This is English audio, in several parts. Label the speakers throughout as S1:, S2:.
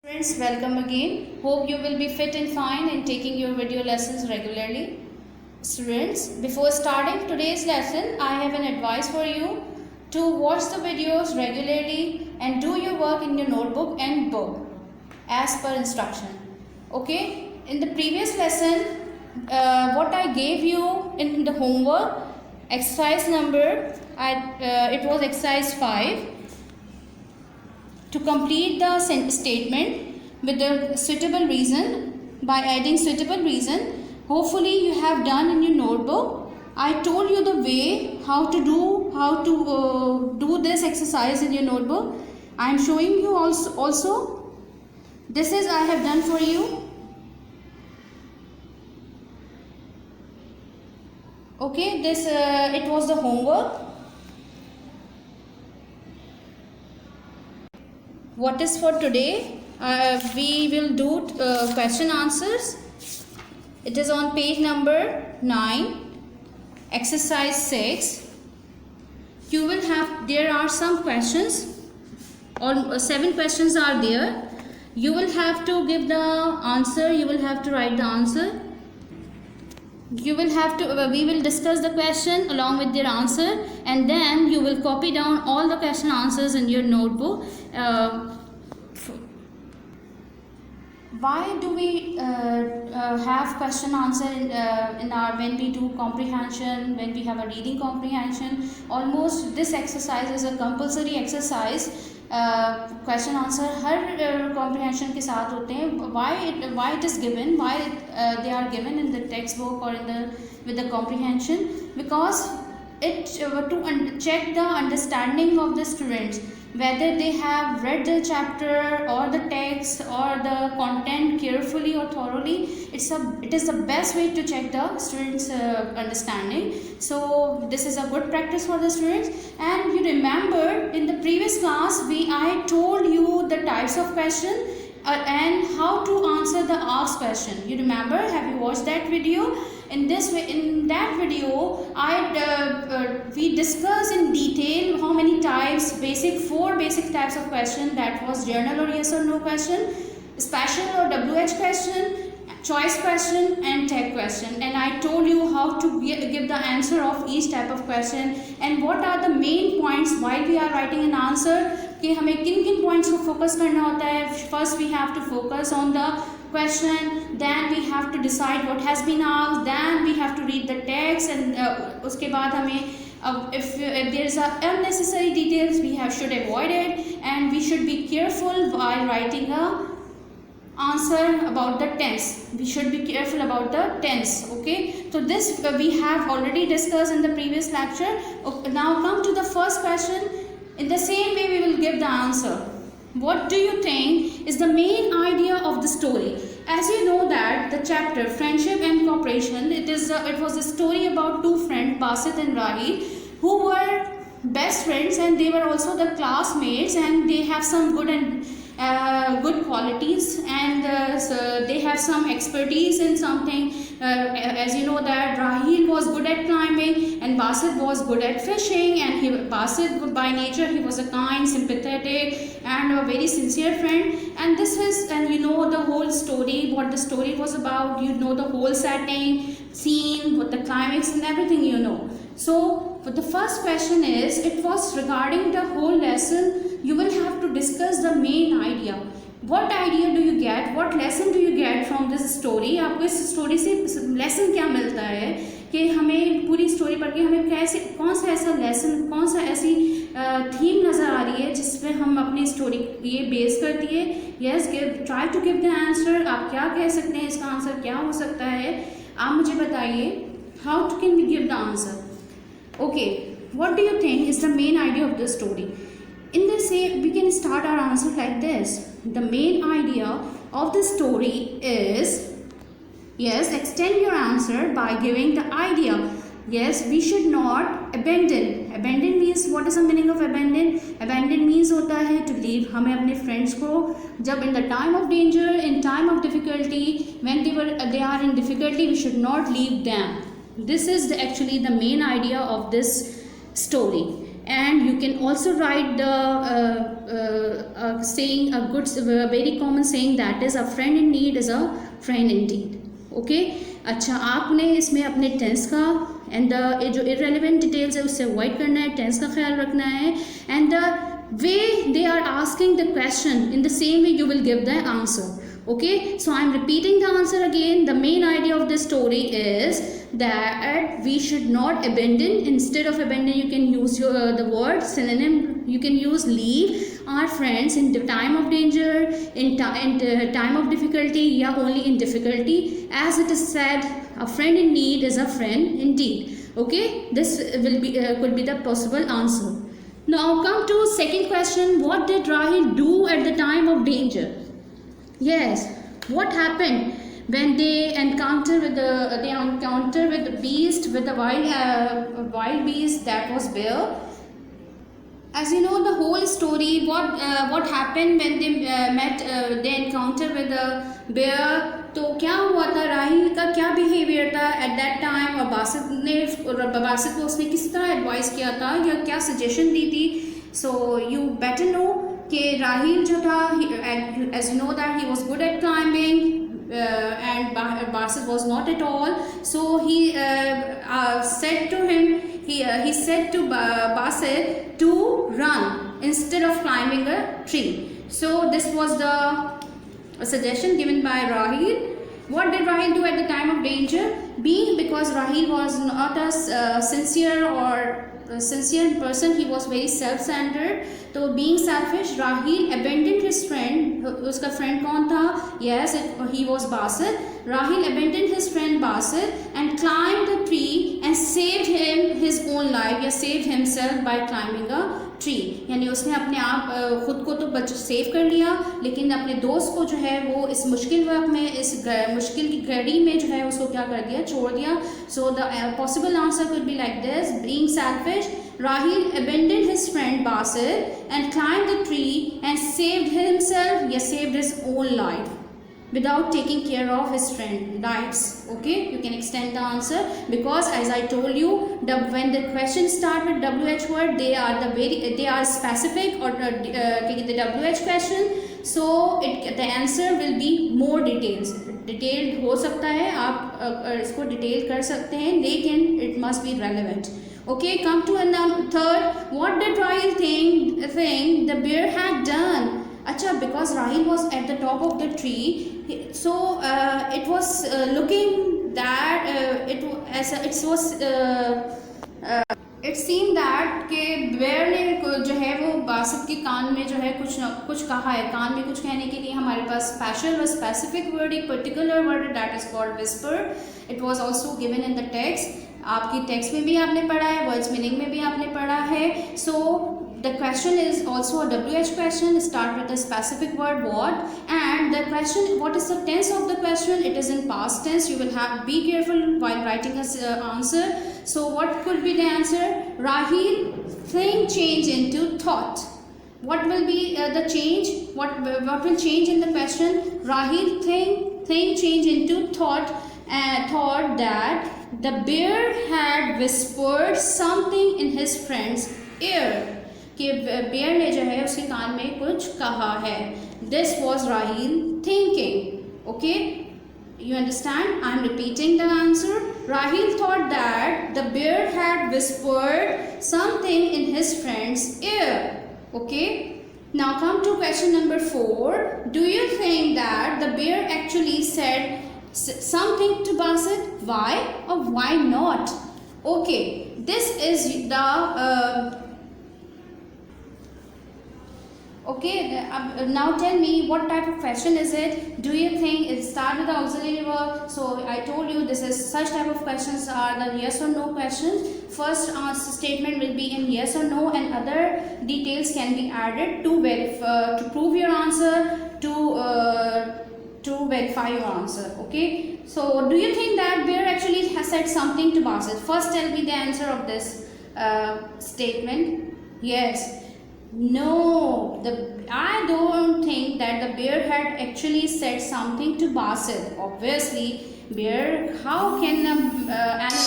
S1: Friends, welcome again. Hope you will be fit and fine and taking your video lessons regularly. Students, before starting today's lesson, I have an advice for you to watch the videos regularly and do your work in your notebook and book as per instruction. Okay, in the previous lesson, what I gave you in the homework, exercise number, it was exercise 5. To complete the statement with the suitable reason, by adding suitable reason, hopefully you have done in your notebook. I told you the way how to do this exercise in your notebook. I am showing you also. This is I have done for you. Okay, this it was the homework. What is for today? We will do question answers. It is on page number 9, exercise 6. You will have, there are some questions, or 7 questions are there. You will have to give the answer, you will have to write the answer. You will have to, we will discuss the question along with their answer, and then you will copy down all the question answers in your notebook. Why do we have question answer in our, when we do comprehension, when we have a reading comprehension? Almost this exercise is a compulsory exercise. Question answer her comprehension के साथ होते हैं. Why it is given, why they are given in the textbook or in the with the comprehension? Because it to check the understanding of the students, whether they have read the chapter or the text or the content carefully or thoroughly. It is the best way to check the students understanding. So this is a good practice for the students. And you remember in the previous class I told you the types of question and how to answer the asked question. You remember? Have you watched that video? In that video, we discussed in detail how many types, 4 basic types of question. That was general or yes or no question, special or WH question, choice question, and tag question. And I told you how to give the answer of each type of question and what are the main points while we are writing an answer. कि हमें किन points को focus करना होता है. First we have to focus on the question, then we have to decide what has been asked, then we have to read the text, and उसके बाद हमें if there is a unnecessary details we should avoid it, and we should be careful while writing a answer about the tense. We should be careful about the tense. Okay, so this we have already discussed in the previous lecture. Now come to the first question. In the same way we will give the answer. What do you think is the main idea of the story? As you know that the chapter Friendship and Cooperation, it was a story about 2 friends, Basit and Rahil, who were best friends, and they were also the classmates, and they have some good qualities, and so they have some expertise in something. As you know that Rahil was good at climbing and Basit was good at fishing, and Basit by nature he was a kind, sympathetic, and a very sincere friend. And you know the whole story, what the story was about. You know the whole setting, scene, what the climax and everything you know. So the first question is, it was regarding the whole lesson. You will have to discuss the main idea. What idea do you get? What lesson do you get from this story? आपको इस story से lesson क्या मिलता है कि हमें पूरी story पढ़ के हमें कैसे, कौन सा ऐसा लेसन, कौन सा ऐसी थीम नज़र आ रही है जिसपे हम अपनी स्टोरी ये बेस करती है. Yes, try to give the answer. आप क्या कह सकते हैं, इसका आंसर क्या हो सकता है, आप मुझे बताइए. How can we give the answer? Okay, what do you think is the main idea of the story? In the same, we can start our answer like this. The main idea of the story is, yes, extend your answer by giving the idea. Yes, we should not abandon. Abandon means, what is the meaning of abandon? Abandon means होता है to leave. हमें अपने friends को जब in the time of danger, in time of difficulty, when they are in difficulty, we should not leave them. This is actually the main idea of this story. and you can also write the saying, a good very common saying, that is, a friend in need is a friend indeed. Okay अच्छा, आपने इसमें अपने tense का and the जो irrelevant details है उससे avoid करना है, टेंस का ख्याल रखना है, and the way they are asking the question in the same way you will give the answer. Okay, so I'm repeating the answer again. The main idea of this story is that we should not abandon. Instead of abandon, you can use the word synonym. You can use leave our friends in the time of danger, in time of difficulty, yeah, only in difficulty. As it is said, a friend in need is a friend indeed. Okay, this will be could be the possible answer. Now come to second question. What did Rahil do at the time of danger? Yes, what happened when they encounter with the beast, with the wild beast, that was bear. As you know the whole story, what happened when they they encounter with the bear. तो क्या हुआ था, राहिल का क्या behaviour था at that time, और बासित को उसने किस तरह एडवाइस किया था या क्या सजेशन दी थी. सो यू बेटर नो कि राहिल जो था, as you know that he was good at climbing and Basit was not at all. So he said to him, he said to Basit to run instead of climbing a tree. So this was the suggestion given by Rahil. What did Rahil do at the time of danger? Because Rahil was not a sincere person, he was very self-centered. तो being selfish, Rahil abandoned his friend. उसका friend कौन था? Yes, he was Basit. Rahil abandoned his friend Basit and climbed the tree and saved him his own life, या saved himself by climbing a tree. यानी उसने अपने आप खुद को तो सेव कर लिया, लेकिन अपने दोस्त को जो है वो इस मुश्किल वक्त में, इस मुश्किल की घड़ी में जो है उसको क्या कर दिया, छोड़ दिया. So the possible answer could be like this. Being selfish, Rahil abandoned his friend Basit and climbed the tree and saved himself, yes, saved his own life without taking care of his friend rights. Okay, you can extend the answer because as I told you, when the questions start with WH word, they are specific, or the WH question, so the answer will be more detailed हो सकता है, आप इसको detail कर सकते हैं, लेकिन it must be relevant. Okay, come to third. What did Rahil think the bear had done? Acha, because Rahil was at the top of the tree, so it was looking that it seemed that के bear ने जो है वो बासित के कान में जो है कुछ कहा है. कान में कुछ कहने के लिए हमारे पास स्पेशल व स्पेसिफिक वर्ड, एक particular word, that is called whisper. It was also given in the text. आपकी टेक्स्ट में भी आपने पढ़ा है, वर्ड्स मीनिंग में भी आपने पढ़ा है. सो the question is also a WH question. Start with a specific word, what, and the question, what is the tense of the question? It is in past tense. You will be careful while writing a answer. So what could be the answer? Rahil think change into thought. What will be the change? What will change in the question? Rahil think change into thought, thought that the bear had whispered something in his friend's ear. कि bear ने जो है उसके कान में कुछ कहा है. This was Rahil thinking. Okay, you understand? I am repeating the answer. Rahil thought that the bear had whispered something in his friend's ear. Okay, now come to question number 4. Do you think that the bear actually said something to Basit? Why or why not? Okay, this is the okay, now tell me what type of question is it? Do you think it starts with the auxiliary verb? So I told you this is such type of questions are the yes or no questions. First statement will be in yes or no, and other details can be added to prove your answer, to verify your answer. Okay, so do you think that bear actually has said something to Basit? First tell me the answer of this statement. Yes. No, I don't think that the bear had actually said something to Basit. Obviously, bear, how can an animal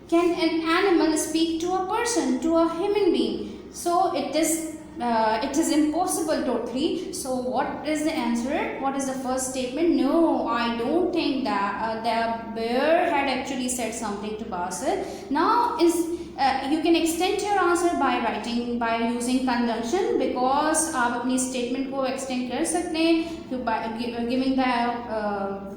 S1: Can an animal speak to a person, to a human being? So it is impossible totally. So what is the answer? What is the first statement? No, I don't think that the bear had actually said something to Basit. Now you can extend your answer by using conjunction, because आप अपनी statement को extend कर सकते हैं by giving the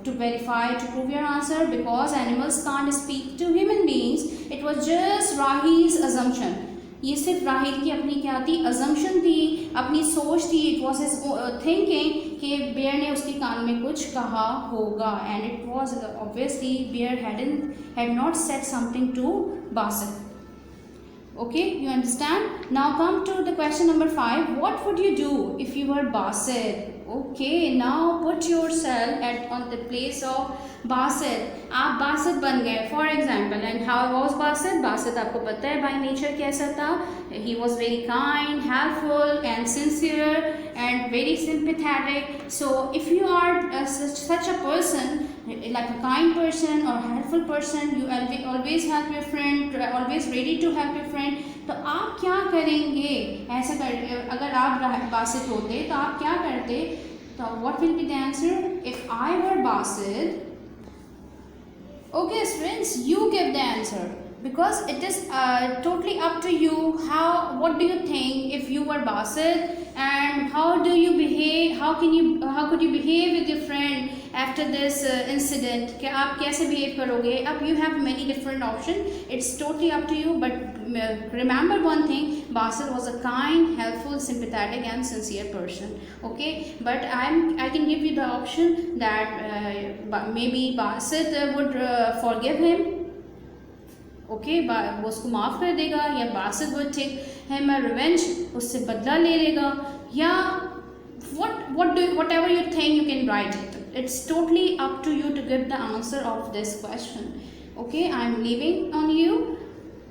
S1: to verify, to prove your answer, because animals can't speak to human beings. It was just Rahil's assumption. ये सिर्फ राहिल की अपनी क्या थी, assumption थी, अपनी सोच थी. It was his thinking कि बेयर ने उसके कान में कुछ कहा होगा, and it was obviously bear had not said something to Basit. Okay, you understand? Now come to the question number 5. What would you do if you were Basit? Okay, now put yourself on the place of Basit. आप बासित बन गए for example, and how was Basit? Basit आपको पता है by nature कैसा था? He was very kind, helpful and sincere and very sympathetic. So if you are such a person, like a kind person or helpful person, you always help your friend, always ready to help your friend. तो आप क्या करेंगे? ऐसा कर, अगर आप बासित होते तो आप क्या करते? तो what will be the answer? If I were Basit, okay friends, you give the answer, because it is totally up to you. What do you think if you were Basit, and how do you behave, how could you behave with your friend after this incident? कि आप कैसे behave करोगे? अब you have many different options. It's totally up to you, but remember one thing: Basit was a kind, helpful, sympathetic and sincere person. Okay, but I can give you the option that maybe Basit would forgive him. Okay वो उसको माफ़ कर देगा, या Basit would take him a revenge, उससे बदला ले लेगा, या whatever you think, you can write it. It's totally up to you to give the answer of this question. Okay, I'm leaving on you.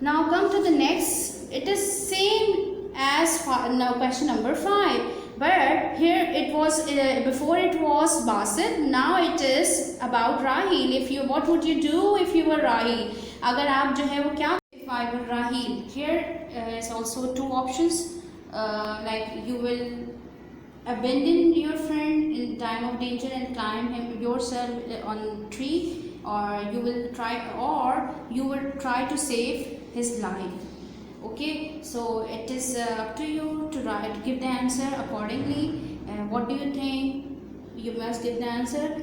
S1: Now come to the next. It is same as now question number 5, but here it was before it was Basit. Now it is about Rahil. What would you do if you were Rahil? अगर आप जो है वो क्या, if I were Rahil, here is also 2 options, like you will abandon your friend in time of danger and climb him yourself on tree, or you will try to save his life. Okay, so it is up to you to give the answer accordingly. What do you think? You must give the answer.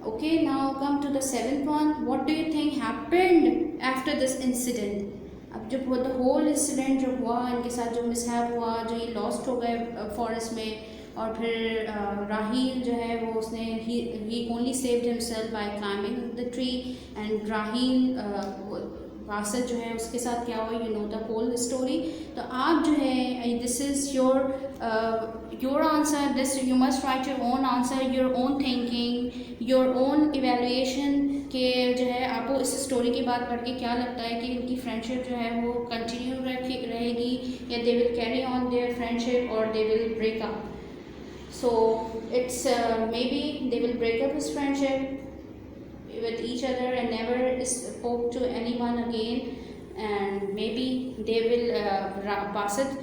S1: Okay, now come to the 7th one. What do you think happened after this incident? अब जब वो the whole incident जो हुआ, इनके साथ जो mishap हुआ, जो ये लॉस्ट हो गए फॉरेस्ट में, और फिर राहिल जो है वो उसने he only saved himself by climbing the tree, and Rahil Basit जो है उसके साथ क्या हुआ, you know the whole story. तो आप जो है, this is your answer. This you must write your own answer, your own thinking, your own evaluation, कि जो है आपको इस स्टोरी के बाद पढ़ के क्या लगता है कि इनकी फ्रेंडशिप जो है वो कंटिन्यू रहेगी, या they will carry on their friendship or they will break up. So it's maybe they will break up his friendship with each other and never spoke to anyone again, and maybe they will Basit,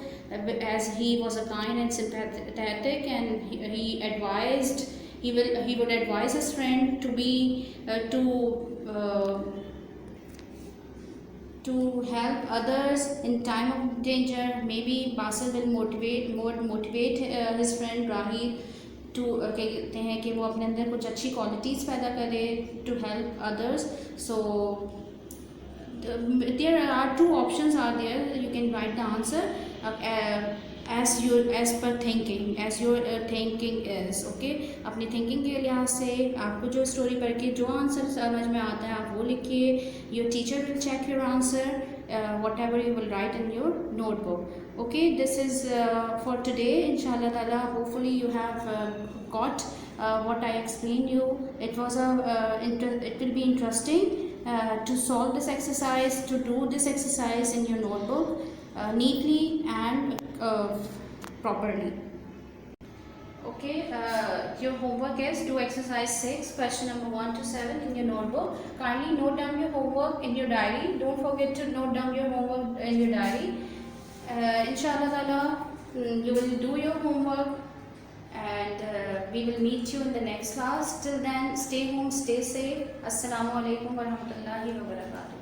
S1: as he was a kind and sympathetic, and he would advise his friend to be to help others in time of danger. Maybe Basit will motivate his friend Rahil to कहते हैं कि वो अपने अंदर कुछ अच्छी qualities पैदा करे to help others. So there are 2 options are there. You can write the answer as per thinking, as your thinking is. Okay, अपनी thinking के लिहाज से आपको जो स्टोरी पढ़ के जो आंसर समझ में आता है आप वो लिखिए. Your teacher will check your answer, whatever you will write in your notebook. Okay, this is for today. Inshallah Taala, hopefully you have got what I explained you. It was it will be interesting to solve this exercise, to do this exercise in your notebook neatly and properly. Okay. Okay, your homework is do exercise 6, question number 1 to 7 in your notebook. Kindly note down your homework in your diary. Don't forget to note down your homework in your diary. Inshallah Ta'ala, you will do your homework and we will meet you in the next class. Till then, stay home, stay safe. Assalamu alaikum wa rahmatullahi wa barakatuh.